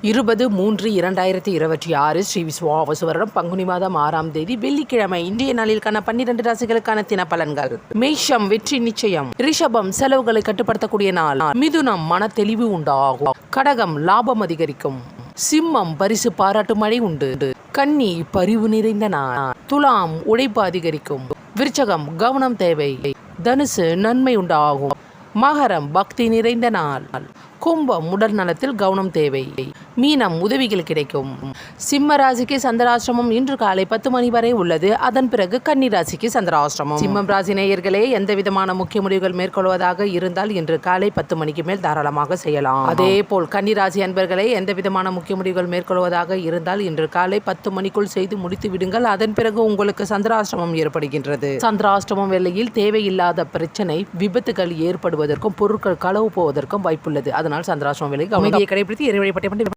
20/3/2026 ஸ்ரீ விசுவாவசு வருடம் பங்குனி மாதம் 6ஆம் தேதி வெள்ளிக்கிழமை. இன்றைய நாளிற்கான 12 ராசிகளுக்கான தின பலன்கள். மேஷம் வெற்றி நிச்சயம். ரிஷபம் செலவுகளை கட்டுப்படுத்தக்கூடிய நாள். மிதுனம் மன தெளிவு உண்டாகும். கடகம் லாபம் அதிகரிக்கும். சிம்மம் பரிசு பாராட்டு மழை உண்டு. கன்னி பரிவு நிறைந்த நாள். துலாம் உழைப்பு அதிகரிக்கும். விருச்சகம் கவனம் தேவை. தனுசு நன்மை உண்டாகும். மகரம் பக்தி நிறைந்த நாள். கும்பம் உடல் நலத்தில் கவனம் தேவை. மீனம் உதவிகள் கிடைக்கும். சிம்ம ராசிக்கு சந்திராஷ்டிரமம் இன்று காலை 10 மணி வரை உள்ளது. அதன் பிறகு கன்னி ராசிக்கு சந்திராஷ்டிரமம். சிம்மம் ராசி நேயர்களே, எந்த விதமான முக்கிய முடிவுகள் மேற்கொள்வதாக இருந்தால் இன்று காலை 10 மணிக்கு மேல் தாராளமாக செய்யலாம். அதே போல் கன்னி ராசி அன்பர்களே, எந்த விதமான முக்கிய முடிவுகள் மேற்கொள்வதாக இருந்தால் இன்று காலை 10 மணிக்குள் செய்து முடித்து விடுங்கள். அதன் பிறகு உங்களுக்கு சந்திராஷ்டிரமம் ஏற்படுகின்றது. சந்திராஷ்டிரமம் வேளையில் தேவையில்லாத பிரச்சனை, விபத்துகள் ஏற்படுவதற்கும் பொருட்கள் களவு போவதற்கும் வாய்ப்புள்ளது. அதனால் சந்திராஷ்டிரமம் வேலை கவனத்தை கடைபிடித்து இறை வழிபாட்டை